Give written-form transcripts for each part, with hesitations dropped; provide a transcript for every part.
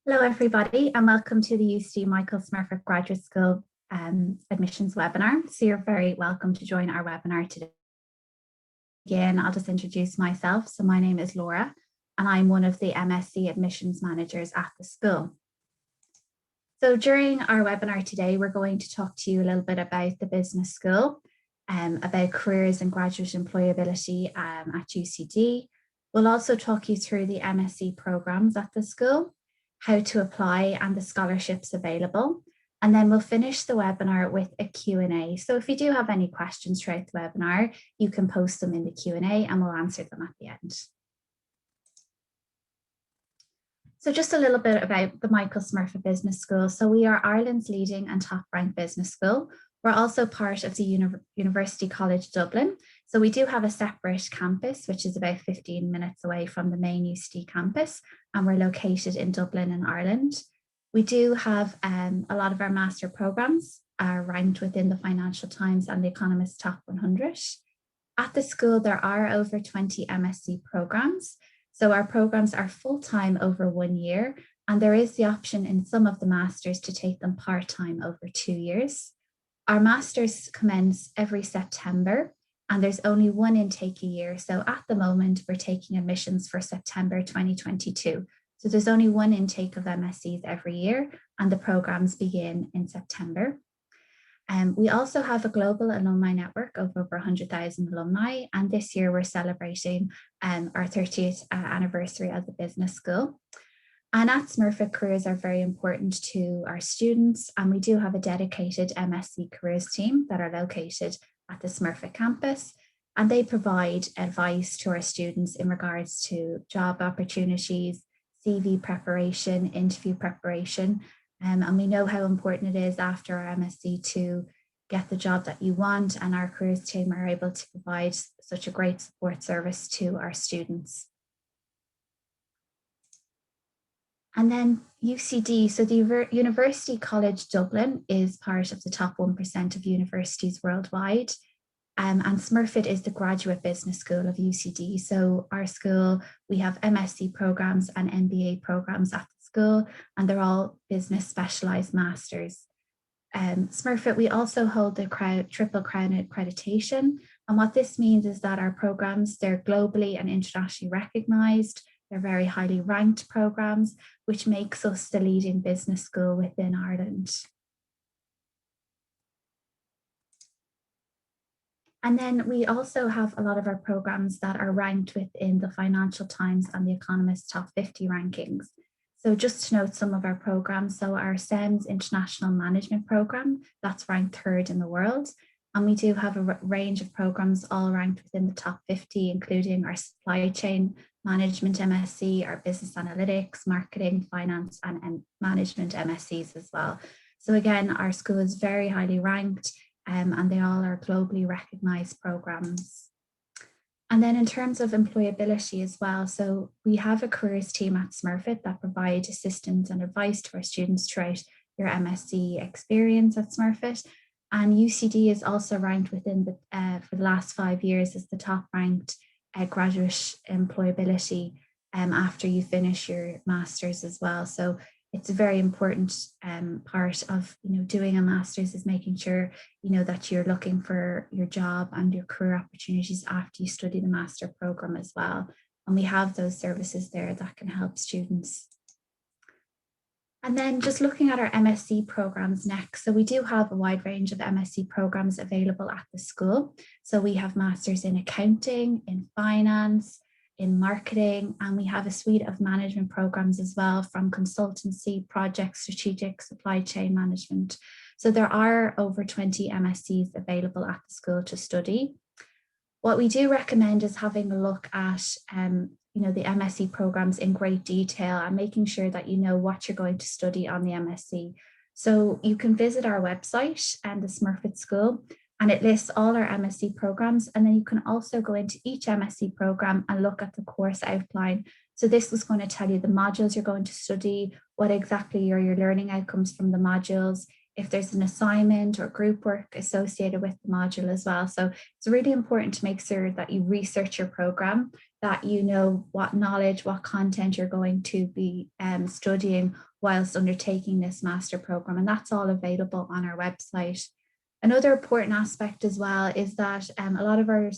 Hello everybody and welcome to the UCD Michael Smurfit Graduate School admissions webinar. So you're very welcome to join our webinar today. Again, I'll just introduce myself. So my name is Laura and I'm one of the MSc admissions managers at the school. So during our webinar today, we're going to talk to you a little bit about the business school, about careers and graduate employability at UCD. We'll also talk you through the MSc programmes at the school, how to apply and the scholarships available. And then we'll finish the webinar with a Q&A. So if you do have any questions throughout the webinar, you can post them in the Q&A and we'll answer them at the end. So just a little bit about the Michael Smurfit Business School. So we are Ireland's leading and top ranked business school. We're also part of the University College Dublin. So we do have a separate campus, which is about 15 minutes away from the main UCD campus, and we're located in Dublin in Ireland. We do have a lot of our master programmes are ranked within the Financial Times and the Economist Top 100. At the school, there are over 20 MSc programmes. So our programmes are full-time over 1 year, and there is the option in some of the masters to take them part-time over 2 years. Our masters commence every September, and there's only one intake a year. So at the moment, we're taking admissions for September 2022. So there's only one intake of MSCs every year, and the programmes begin in September. We also have a global alumni network of over 100,000 alumni, and this year we're celebrating our 30th anniversary as a business school. And at Smurfit, careers are very important to our students, and we do have a dedicated MSc careers team that are located at the Smurfit campus, and they provide advice to our students in regards to job opportunities, CV preparation, interview preparation, and we know how important it is after our MSc to get the job that you want, and our careers team are able to provide such a great support service to our students. And then UCD, so the University College Dublin is part of the top 1% of universities worldwide. And Smurfit is the graduate business school of UCD. So our school, we have MSc programmes and MBA programmes at the school, and they're all business specialised masters. Smurfit, we also hold the Triple Crown accreditation. And what this means is that our programmes, they're globally and internationally recognised. They're very highly ranked programmes, which makes us the leading business school within Ireland. And then we also have a lot of our programmes that are ranked within the Financial Times and the Economist Top 50 rankings. So just to note some of our programmes, so our SEMS International Management Programme, that's ranked 3rd in the world. And we do have a range of programmes all ranked within the top 50, including our Supply Chain Management MSc, our Business Analytics, Marketing, Finance and Management MScs as well. So again, our school is very highly ranked, and they all are globally recognised programmes. And then in terms of employability as well, so we have a careers team at Smurfit that provide assistance and advice to our students throughout your MSc experience at Smurfit. And UCD is also ranked within the, for the last 5 years as the top ranked graduate employability after you finish your masters as well. So it's a very important part of doing a master's is making sure that you're looking for your job and your career opportunities after you study the master program as well. And we have those services there that can help students. And then just looking at our MSc programmes next. So we do have a wide range of MSc programmes available at the school. So we have masters in accounting, in finance, in marketing, and we have a suite of management programs as well, from consultancy, project, strategic, supply chain management. So there are over 20 MScs available at the school to study. What we do recommend is having a look at the MSc programs in great detail and making sure that you know what you're going to study on the MSc. So you can visit our website and the Smurfit School, and it lists all our MSc programs. And then you can also go into each MSc program and look at the course outline. So this is going to tell you the modules you're going to study, what exactly are your learning outcomes from the modules. if there's an assignment or group work associated with the module as well. So it's really important to make sure that you research your program, that you know what knowledge, what content you're going to be studying whilst undertaking this master program. And that's all available on our website. Another important aspect as well is that a lot of our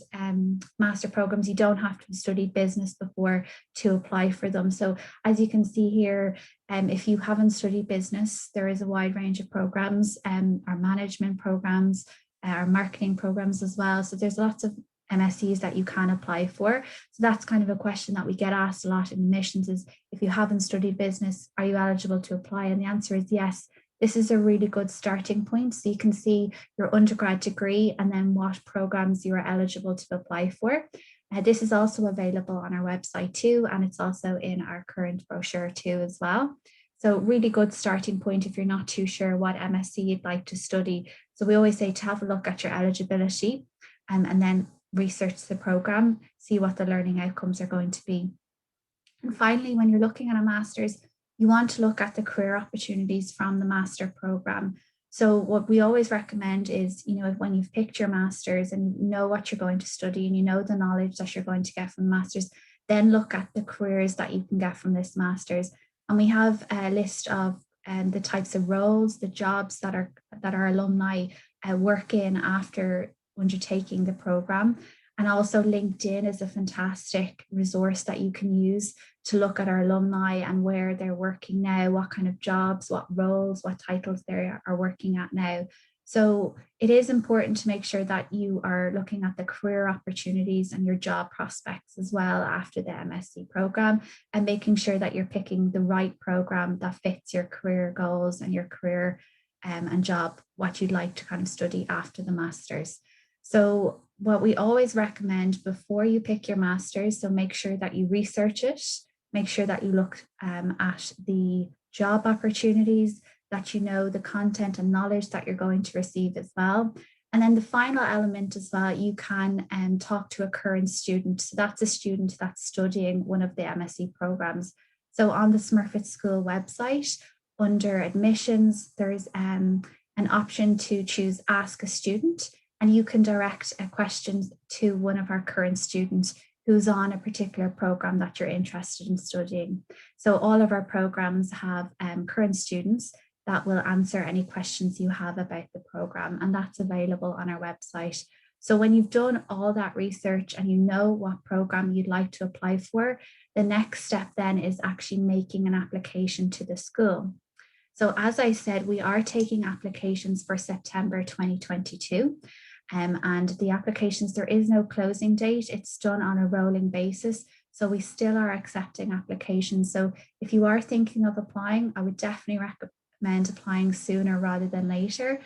master programs, you don't have to study business before to apply for them. So as you can see here, if you haven't studied business, there is a wide range of programs, our management programs, our marketing programs as well. So there's lots of MSCs that you can apply for. So that's kind of a question that we get asked a lot in admissions is, if you haven't studied business, are you eligible to apply? And the answer is yes. This is a really good starting point. So you can see your undergrad degree and then what programs you are eligible to apply for. This is also available on our website too, and it's also in our current brochure too as well. So really good starting point if you're not too sure what MSc you'd like to study. So we always say to have a look at your eligibility and then research the program, see what the learning outcomes are going to be. And finally, when you're looking at a master's, you want to look at the career opportunities from the master program. So what we always recommend is, when you've picked your master's and you know what you're going to study and you know the knowledge that you're going to get from the master's, then look at the careers that you can get from this master's. And we have a list of the types of roles, the jobs that our alumni work in after undertaking the program. And also LinkedIn is a fantastic resource that you can use to look at our alumni and where they're working now, what kind of jobs, what roles, what titles they are working at now. So it is important to make sure that you are looking at the career opportunities and your job prospects as well after the MSc program, and making sure that you're picking the right program that fits your career goals and your career and job, what you'd like to kind of study after the master's. So what we always recommend before you pick your master's, so make sure that you research it, make sure that you look at the job opportunities, that you know the content and knowledge that you're going to receive as well. And then the final element as well, you can talk to a current student. So that's a student that's studying one of the MSc programs. So on the Smurfit School website, under admissions, there's an option to choose Ask a Student, and you can direct a question to one of our current students who's on a particular program that you're interested in studying. So all of our programs have current students that will answer any questions you have about the program, and that's available on our website. So when you've done all that research and you know what program you'd like to apply for, the next step then is actually making an application to the school. So as I said, we are taking applications for September 2022. And the applications, there is no closing date. It's done on a rolling basis. So we still are accepting applications. So if you are thinking of applying, I would definitely recommend applying sooner rather than later.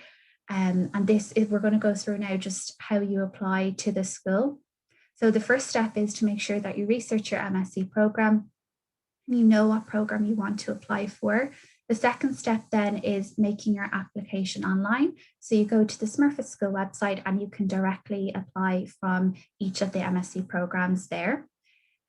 And we're going to go through now just how you apply to the school. So the first step is to make sure that you research your MSc program. You know what program you want to apply for. The second step then is making your application online. So you go to the Smurfit School website and you can directly apply from each of the MSc programs there.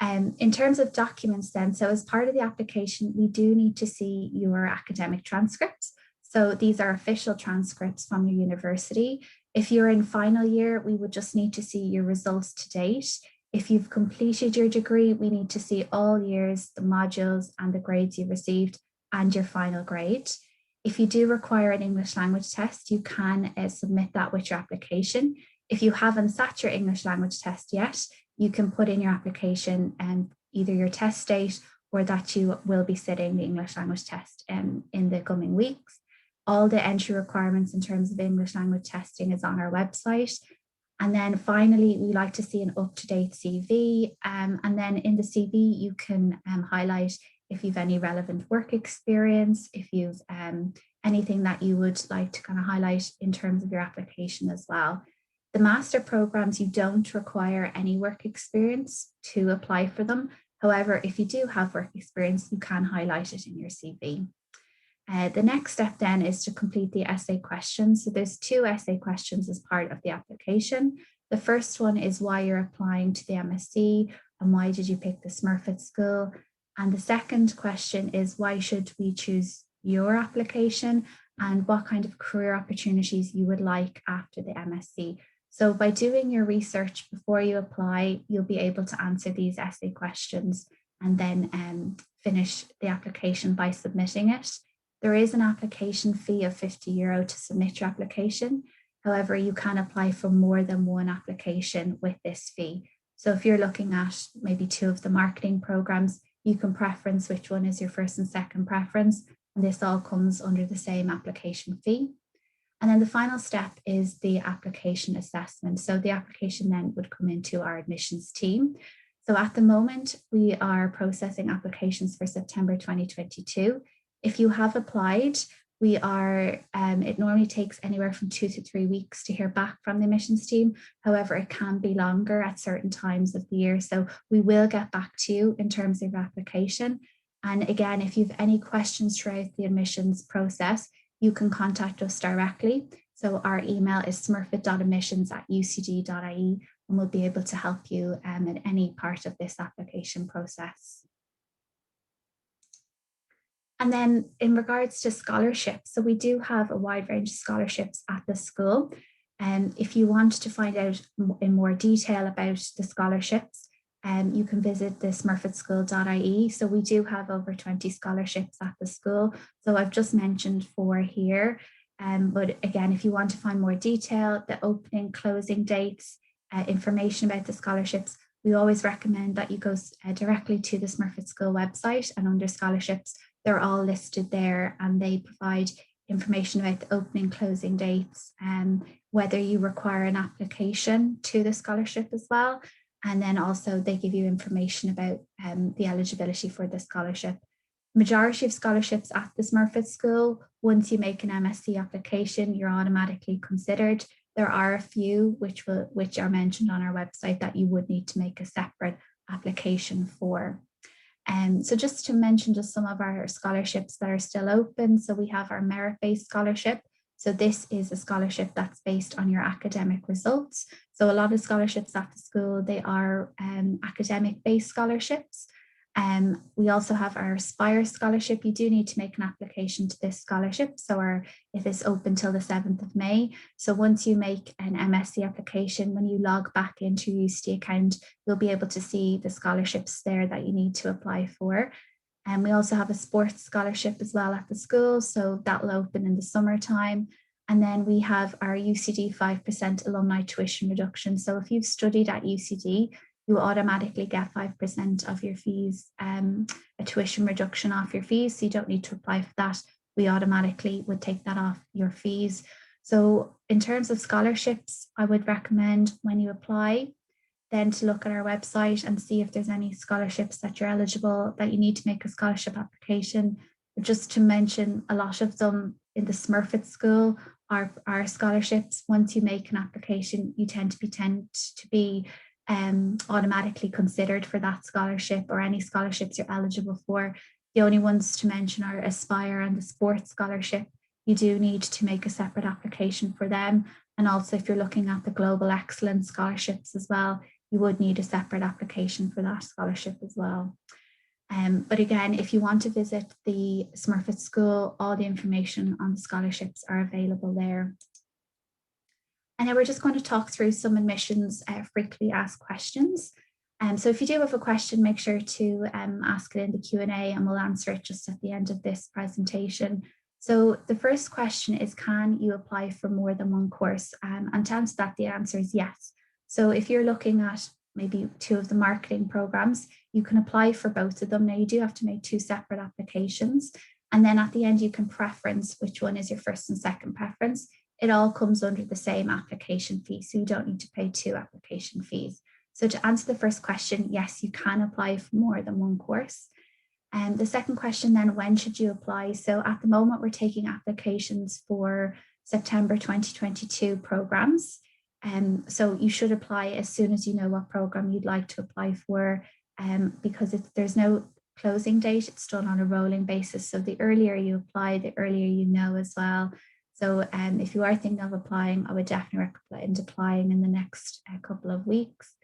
In terms of documents then, so as part of the application, we do need to see your academic transcripts. So these are official transcripts from your university. If you're in final year, we would just need to see your results to date. If you've completed your degree, we need to see all years, the modules and the grades you received and your final grade. If you do require an English language test, you can submit that with your application. If you haven't sat your English language test yet, you can put in your application and either your test date or that you will be sitting the English language test in the coming weeks. All the entry requirements in terms of English language testing is on our website. And then finally, we like to see an up-to-date CV. And then in the CV, you can highlight if you've any relevant work experience, if you've anything that you would like to kind of highlight in terms of your application as well. The master programs, you don't require any work experience to apply for them. However, if you do have work experience, you can highlight it in your CV. The next step then is to complete the essay questions. So there's 2 essay questions as part of the application. The first one is why you're applying to the MSc and why did you pick the Smurfit School? And the second question is why should we choose your application? and what kind of career opportunities you would like after the MSc. So by doing your research before you apply, you'll be able to answer these essay questions and then finish the application by submitting it. There is an application fee of €50 to submit your application. However, you can apply for more than one application with this fee. So if you're looking at maybe 2 of the marketing programs, you can preference which one is your first and second preference, and this all comes under the same application fee. And then the final step is the application assessment. So the application then would come into our admissions team. So at the moment, we are processing applications for September 2022. If you have applied, it normally takes anywhere from 2 to 3 weeks to hear back from the admissions team. However, it can be longer at certain times of the year. So we will get back to you in terms of your application. And again, if you have any questions throughout the admissions process, you can contact us directly. So our email is smurfit.admissions@ucd.ie, and we'll be able to help you in any part of this application process. And then in regards to scholarships, so we do have a wide range of scholarships at the school. And if you want to find out in more detail about the scholarships, you can visit the smurfitschool.ie. So we do have over 20 scholarships at the school. So I've just mentioned 4 here. But again, if you want to find more detail, the opening, closing dates, information about the scholarships, we always recommend that you go directly to the Smurfit School website, and under scholarships, they're all listed there, and they provide information about the opening, closing dates, whether you require an application to the scholarship as well. And then also they give you information about the eligibility for the scholarship. Majority of scholarships at the Smurfit School, once you make an MSc application, you're automatically considered. There are a few which are mentioned on our website that you would need to make a separate application for. So just to mention just some of our scholarships that are still open. So we have our merit-based scholarship. So this is a scholarship that's based on your academic results. So a lot of scholarships at the school, they are academic-based scholarships. We also have our Aspire scholarship. You do need to make an application to this scholarship. So if it's open till the 7th of May. So once you make an MSc application, when you log back into your UCD account, you'll be able to see the scholarships there that you need to apply for. And we also have a sports scholarship as well at the school. So that'll open in the summertime. And then we have our UCD 5% alumni tuition reduction. So if you've studied at UCD, you automatically get 5% of your fees, a tuition reduction off your fees. So you don't need to apply for that. We automatically would take that off your fees. So in terms of scholarships, I would recommend when you apply, then to look at our website and see if there's any scholarships that you're eligible, that you need to make a scholarship application. But just to mention, a lot of them in the Smurfit School are scholarships. Once you make an application, you tend to be automatically considered for that scholarship or any scholarships you're eligible for. The only ones to mention are Aspire and the Sports Scholarship. You do need to make a separate application for them. And also if you're looking at the Global Excellence Scholarships as well, you would need a separate application for that scholarship as well. But again, if you want to visit the Smurfit School, all the information on the scholarships are available there. And then we're just going to talk through some admissions frequently asked questions. So if you do have a question, make sure to ask it in the Q&A and we'll answer it just at the end of this presentation. So the first question is, can you apply for more than one course? And to answer that, the answer is yes. So if you're looking at maybe 2 of the marketing programs, you can apply for both of them. Now you do have to make 2 separate applications. And then at the end, you can preference which one is your first and second preference. It all comes under the same application fee, so you don't need to pay 2 application fees. So to answer the first question, yes, you can apply for more than one course. And the second question then, when should you apply? So at the moment, we're taking applications for September 2022 programs. So you should apply as soon as you know what program you'd like to apply for, because there's no closing date. It's done on a rolling basis. So the earlier you apply, the earlier you know as well. So if you are thinking of applying, I would definitely recommend applying in the next couple of weeks.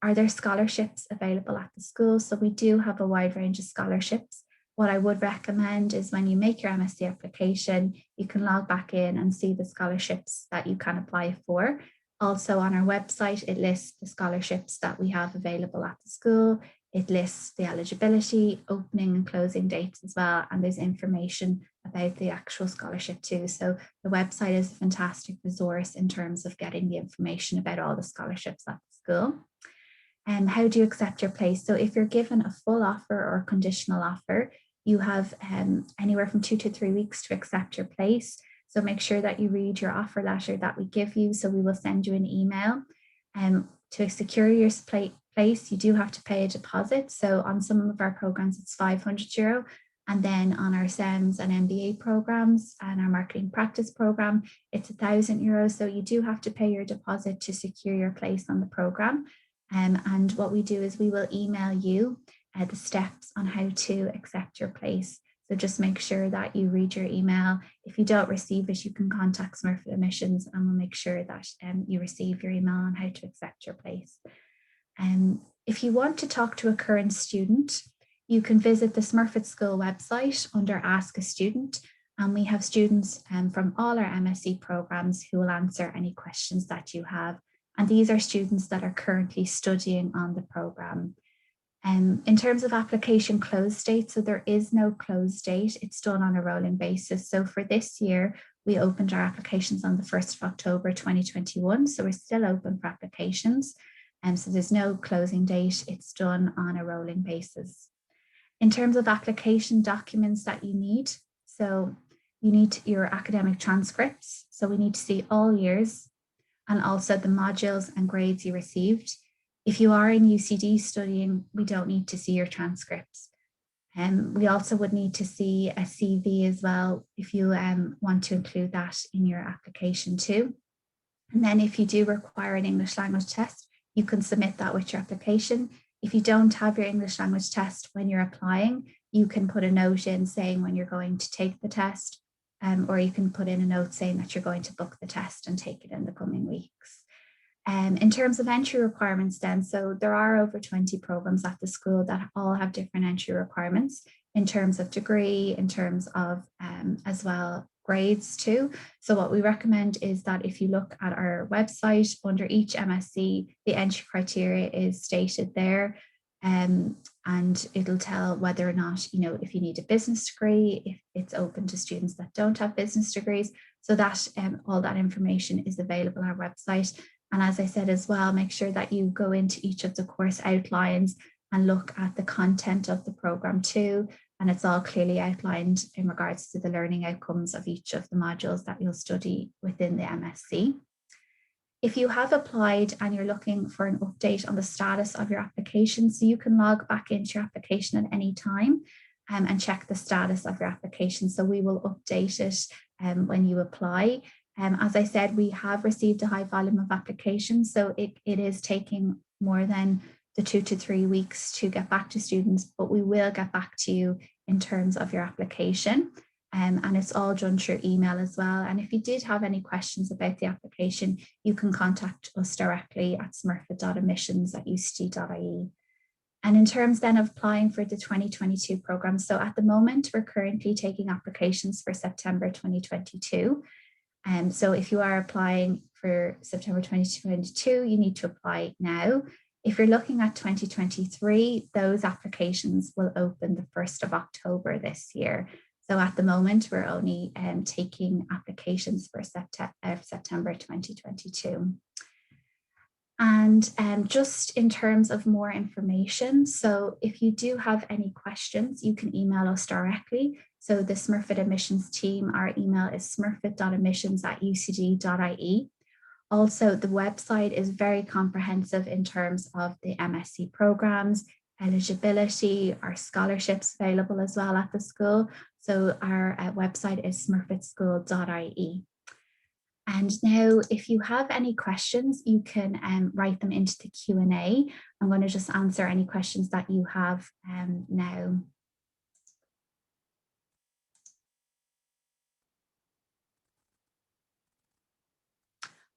Are there scholarships available at the school? So we do have a wide range of scholarships. what I would recommend is when you make your MSc application, you can log back in and see the scholarships that you can apply for. Also on our website, it lists the scholarships that we have available at the school. It lists the eligibility, opening and closing dates as well, and there's information about the actual scholarship too. So the website is a fantastic resource in terms of getting the information about all the scholarships at the school. And how do you accept your place? So if you're given a full offer or conditional offer, you have anywhere from 2 to 3 weeks to accept your place. So make sure that you read your offer letter that we give you. So we will send you an email. To secure your place, you do have to pay a deposit. So on some of our programs, it's €500. And then on our SEMS and MBA programs and our marketing practice program, it's €1,000. So you do have to pay your deposit to secure your place on the program. And what we do is we will email you the steps on how to accept your place. So just make sure that you read your email. If you don't receive it, you can contact Smurfit Admissions and we'll make sure that you receive your email on how to accept your place. If you want to talk to a current student, you can visit the Smurfit School website under Ask a Student. And we have students from all our MSc programs who will answer any questions that you have. And these are students that are currently studying on the program. In terms of application close date, so there is no close date. It's done on a rolling basis. So for this year, we opened our applications on the 1st of October 2021. So we're still open for applications. So there's no closing date. It's done on a rolling basis. In terms of application documents that you need, so you need your academic transcripts. So we need to see all years and also the modules and grades you received. If you are in UCD studying, we don't need to see your transcripts. We also would need to see a CV as well if you want to include that in your application too. And then if you do require an English language test, you can submit that with your application. If you don't have your English language test when you're applying, you can put a note in saying when you're going to take the test, or you can put in a note saying that you're going to book the test and take it in the coming weeks. In terms of entry requirements then, so there are over 20 programs at the school that all have different entry requirements in terms of degree, in terms of as well grades too. So what we recommend is that if you look at our website under each MSc, the entry criteria is stated there. And it'll tell whether or not, if you need a business degree, if it's open to students that don't have business degrees. So that all that information is available on our website. And as I said as well, make sure that you go into each of the course outlines and look at the content of the program too. And it's all clearly outlined in regards to the learning outcomes of each of the modules that you'll study within the MSc. If you have applied and you're looking for an update on the status of your application, so you can log back into your application at any time and check the status of your application. So we will update it when you apply. As I said, we have received a high volume of applications, so it is taking more than the 2 to 3 weeks to get back to students, but we will get back to you in terms of your application. And it's all done through email as well. And if you did have any questions about the application, you can contact us directly at smurfit.admissions@ucd.ie. And in terms then of applying for the 2022 program, so at the moment, we're currently taking applications for September 2022. So if you are applying for September 2022, you need to apply now. If you're looking at 2023, those applications will open the 1st of October this year. So at the moment, we're only taking applications for September 2022. And just in terms of more information, so if you do have any questions, you can email us directly. So the Smurfit Admissions team, our email is smurfit.admissions@ucd.ie. Also, the website is very comprehensive in terms of the MSc programs, eligibility, our scholarships available as well at the school. So our website is smurfitschool.ie. And now, if you have any questions, you can write them into the Q&A. I'm going to just answer any questions that you have now.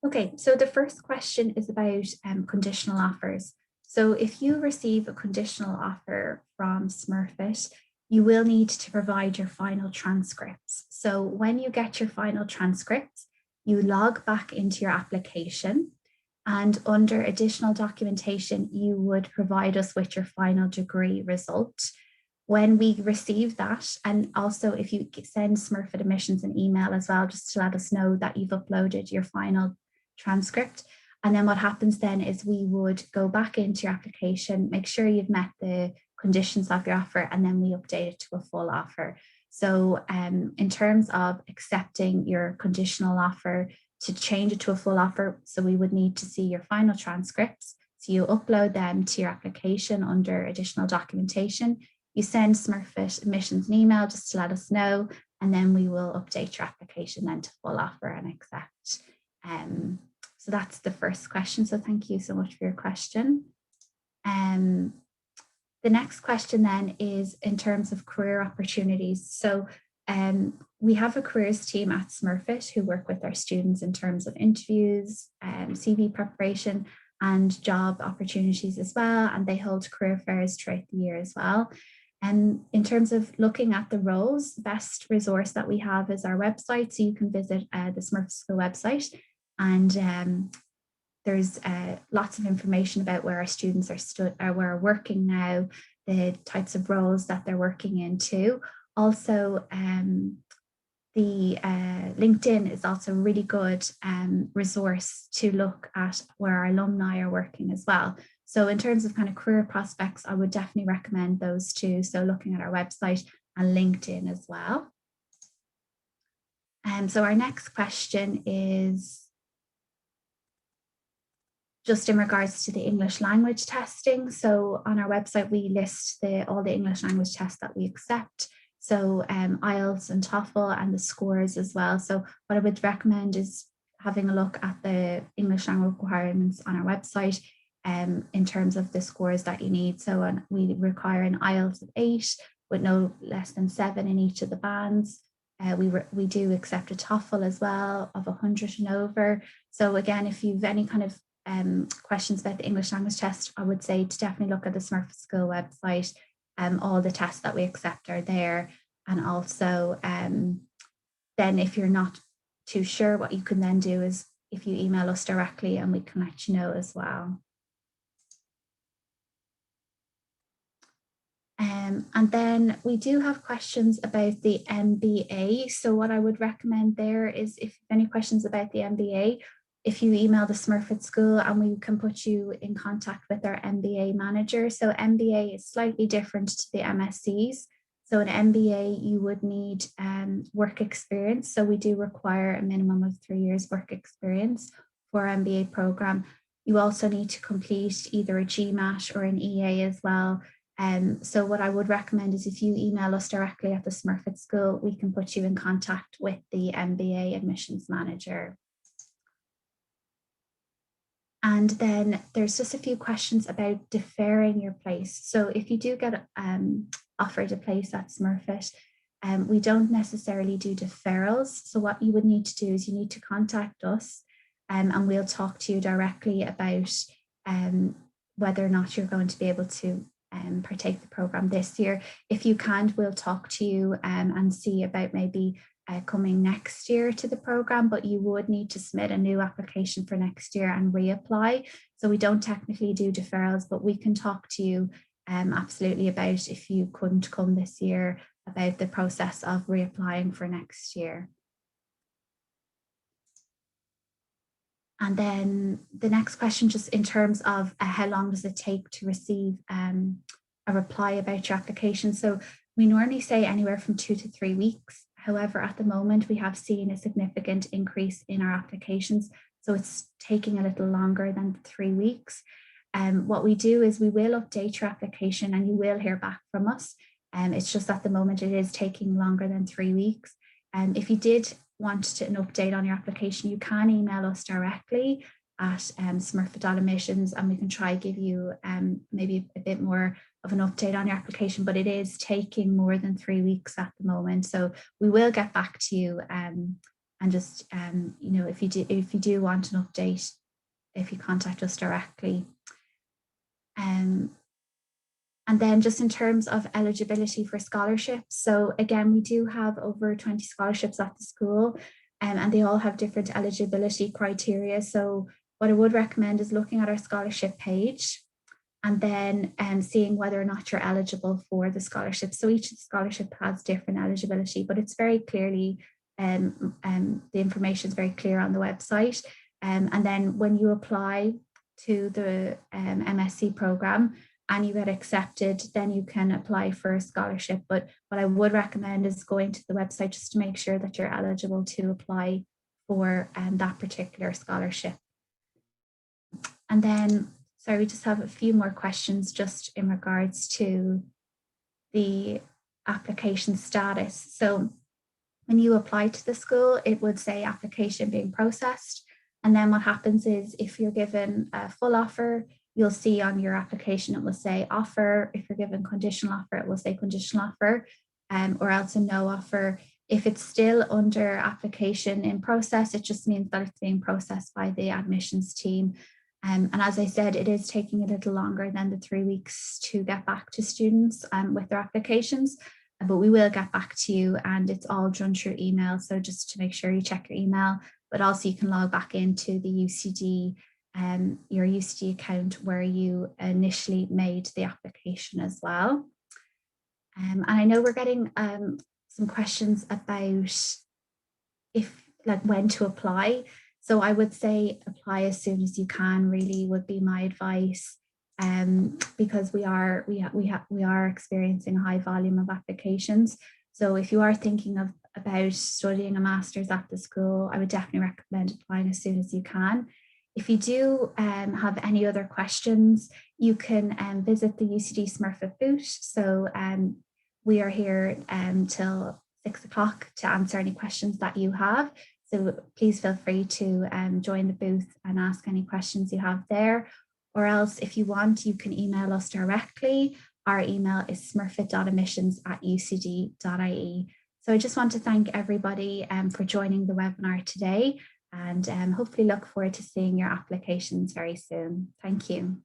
Okay, so the first question is about conditional offers. So if you receive a conditional offer from Smurfit, you will need to provide your final transcripts. So when you get your final transcripts, you log back into your application, and under additional documentation, you would provide us with your final degree result. When we receive that, and also if you send Smurfit Admissions an email as well, just to let us know that you've uploaded your final transcript. And then what happens then is we would go back into your application, make sure you've met the conditions of your offer, and then we update it to a full offer. So in terms of accepting your conditional offer, to change it to a full offer, so we would need to see your final transcripts. So you upload them to your application under additional documentation. You send Smurfit Admissions an email just to let us know, and then we will update your application then to full offer and accept. So that's the first question. So thank you so much for your question. The next question then is in terms of career opportunities. So we have a careers team at Smurfit who work with our students in terms of interviews, CV preparation, and job opportunities as well. And they hold career fairs throughout the year as well. And in terms of looking at the roles, the best resource that we have is our website. So you can visit the Smurfit School website, and there's lots of information about where our students are working now, the types of roles that they're working into. Also, the LinkedIn is also a really good resource to look at where our alumni are working as well. So in terms of kind of career prospects, I would definitely recommend those two. So looking at our website and LinkedIn as well. So our next question is just in regards to the English language testing. So on our website, we list all the English language tests that we accept. So IELTS and TOEFL and the scores as well. So what I would recommend is having a look at the English language requirements on our website in terms of the scores that you need. So we require an IELTS of 8 with no less than 7 in each of the bands. We do accept a TOEFL as well of 100 and over. So again, if you've any kind of questions about the English language test, I would say to definitely look at the Smurfit School website. All the tests that we accept are there. And also then if you're not too sure, what you can then do is if you email us directly and we can let you know as well. And then we do have questions about the MBA. So what I would recommend there is if you have any questions about the MBA, if you email the Smurfit School and we can put you in contact with our MBA manager. So MBA is slightly different to the MSCs. So an MBA, you would need work experience. So we do require a minimum of 3 years work experience for our MBA program. You also need to complete either a GMAT or an EA as well. So what I would recommend is if you email us directly at the Smurfit School, we can put you in contact with the MBA admissions manager. And then there's just a few questions about deferring your place. So if you do get offered a place at Smurfit, we don't necessarily do deferrals. So what you would need to do is you need to contact us and we'll talk to you directly about whether or not you're going to be able to partake the program this year. If you can't, we'll talk to you and see about maybe coming next year to the program, but you would need to submit a new application for next year and reapply. So we don't technically do deferrals, but we can talk to you absolutely about if you couldn't come this year, about the process of reapplying for next year. And then the next question, just in terms of how long does it take to receive a reply about your application? So we normally say anywhere from 2 to 3 weeks. However, at the moment, we have seen a significant increase in our applications. So it's taking a little longer than 3 weeks. What we do is we will update your application and you will hear back from us. It's just at the moment, it is taking longer than 3 weeks. If you did want an update on your application, you can email us directly at smurfit.admissions and we can try give you maybe a bit more of an update on your application, but it is taking more than 3 weeks at the moment. So we will get back to you and just, you know, if you do want an update, if you contact us directly. And then just in terms of eligibility for scholarships, so again, we do have over 20 scholarships at the school, and they all have different eligibility criteria. So what I would recommend is looking at our scholarship page and then seeing whether or not you're eligible for the scholarship. So each scholarship has different eligibility, but it's very clearly, the information is very clear on the website. And then when you apply to the MSc programme and you get accepted, then you can apply for a scholarship. But what I would recommend is going to the website just to make sure that you're eligible to apply for that particular scholarship. And then, sorry, we just have a few more questions just in regards to the application status. So when you apply to the school, it would say application being processed. And then what happens is if you're given a full offer, you'll see on your application, it will say offer. If you're given conditional offer, it will say conditional offer, or else a no offer. If it's still under application in process, it just means that it's being processed by the admissions team. And as I said, it is taking a little longer than the 3 weeks to get back to students with their applications, but we will get back to you, and it's all done through email. So just to make sure you check your email, but also you can log back into the UCD, your UCD account where you initially made the application as well. And I know we're getting some questions about when to apply. So I would say apply as soon as you can, really would be my advice, because we are experiencing a high volume of applications. So if you are thinking about studying a master's at the school, I would definitely recommend applying as soon as you can. If you do have any other questions, you can visit the UCD Smurfit booth. So we are here till 6 o'clock to answer any questions that you have. So please feel free to join the booth and ask any questions you have there. Or else, if you want, you can email us directly. Our email is smurfit.admissions@ucd.ie. So I just want to thank everybody for joining the webinar today, and hopefully look forward to seeing your applications very soon. Thank you.